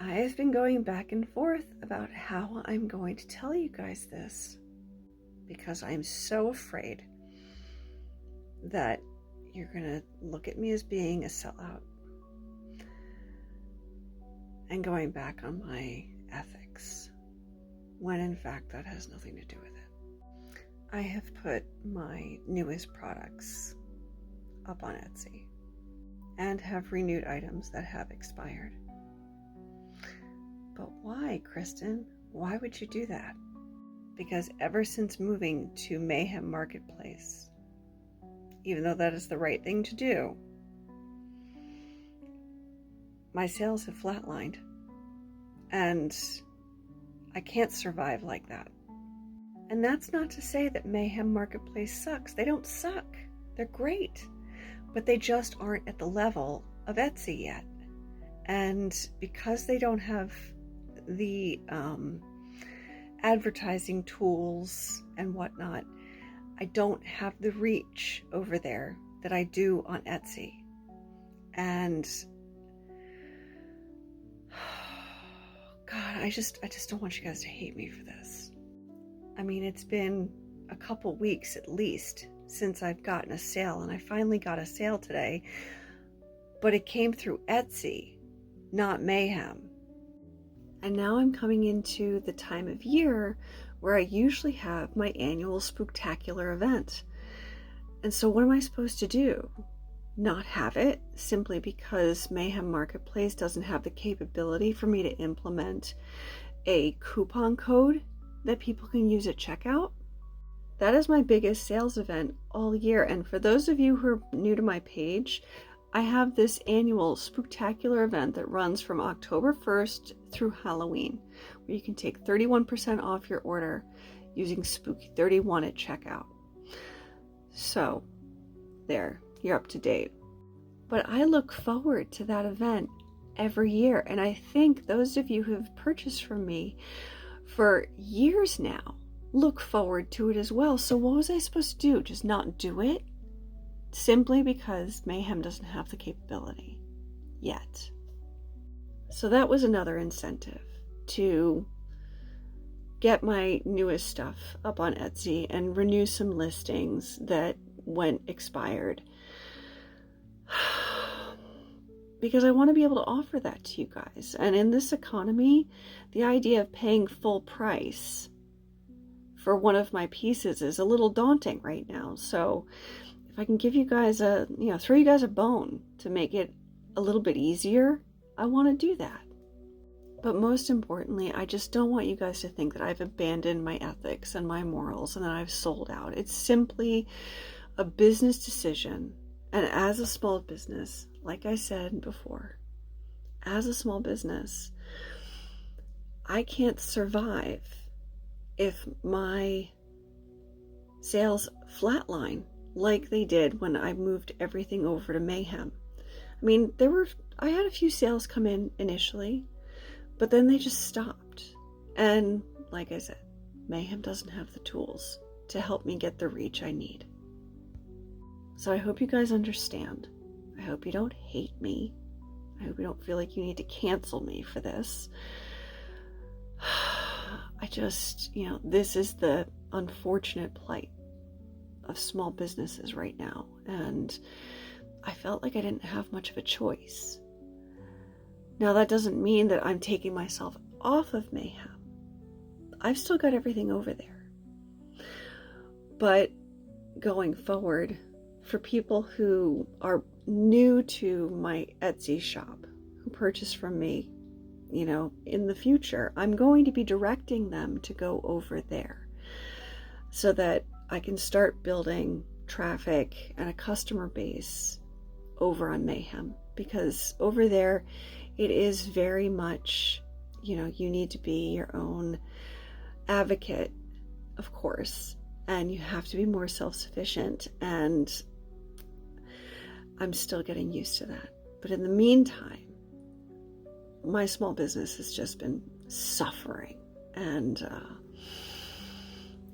I've been going back and forth about how I'm going to tell you guys this, because I'm so afraid that you're going to look at me as being a sellout and going back on my ethics, when in fact that has nothing to do with it. I have put my newest products up on Etsy and have renewed items that have expired. But why, Kristen? Why would you do that? Because ever since moving to Mayhem Marketplace, even though that is the right thing to do, my sales have flatlined, and I can't survive like that. And that's not to say that Mayhem Marketplace sucks. They don't suck. They're great, but they just aren't at the level of Etsy yet. And because they don't have the advertising tools and whatnot, I don't have the reach over there that I do on Etsy. And God, I just don't want you guys to hate me for this. I mean, it's been a couple weeks at least since I've gotten a sale, and I finally got a sale today, but it came through Etsy, not Mayhem. And now I'm coming into the time of year where I usually have my annual Spooktacular event. And so what am I supposed to do? Not have it simply because Mayhem Marketplace doesn't have the capability for me to implement a coupon code that people can use at checkout? That is my biggest sales event all year. And for those of you who are new to my page, I have this annual Spooktacular event that runs from October 1st through Halloween, where you can take 31% off your order using Spooky31 at checkout. So, there, you're up to date. But I look forward to that event every year, and I think those of you who have purchased from me for years now look forward to it as well. So what was I supposed to do? Just not do it? Simply because Mayhem doesn't have the capability yet. So that was another incentive to get my newest stuff up on Etsy and renew some listings that went expired. Because I want to be able to offer that to you guys. And in this economy, the idea of paying full price for one of my pieces is a little daunting right now. So if I can give you guys throw you guys a bone to make it a little bit easier, I want to do that. But most importantly, I just don't want you guys to think that I've abandoned my ethics and my morals and that I've sold out. It's simply a business decision. And as a small business, like I said before, as a small business, I can't survive if my sales flatline like they did when I moved everything over to Mayhem. I mean, I had a few sales come in initially, but then they just stopped. And like I said, Mayhem doesn't have the tools to help me get the reach I need. So I hope you guys understand. I hope you don't hate me. I hope you don't feel like you need to cancel me for this. I just, this is the unfortunate plight of small businesses right now. And I felt like I didn't have much of a choice. Now, that doesn't mean that I'm taking myself off of Mayhem. I've still got everything over there. But going forward, for people who are new to my Etsy shop, who purchase from me, in the future, I'm going to be directing them to go over there so that I can start building traffic and a customer base over on Mayhem. Because over there, it is very much, you need to be your own advocate, of course, and you have to be more self-sufficient, and I'm still getting used to that. But in the meantime, my small business has just been suffering, and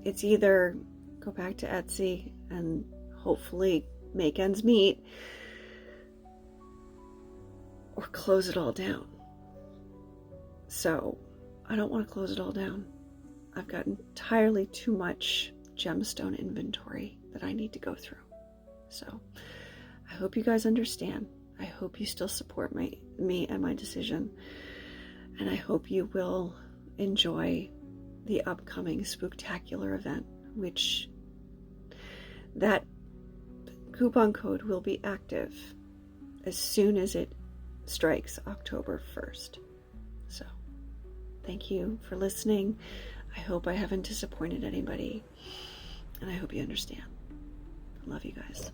it's either go back to Etsy and hopefully make ends meet, or close it all down. So I don't want to close it all down. I've got entirely too much gemstone inventory that I need to go through. So I hope you guys understand. I hope you still support me and my decision. And I hope you will enjoy the upcoming Spooktacular event, which that coupon code will be active as soon as it strikes October 1st. So thank you for listening. I hope I haven't disappointed anybody, and I hope you understand. I love you guys.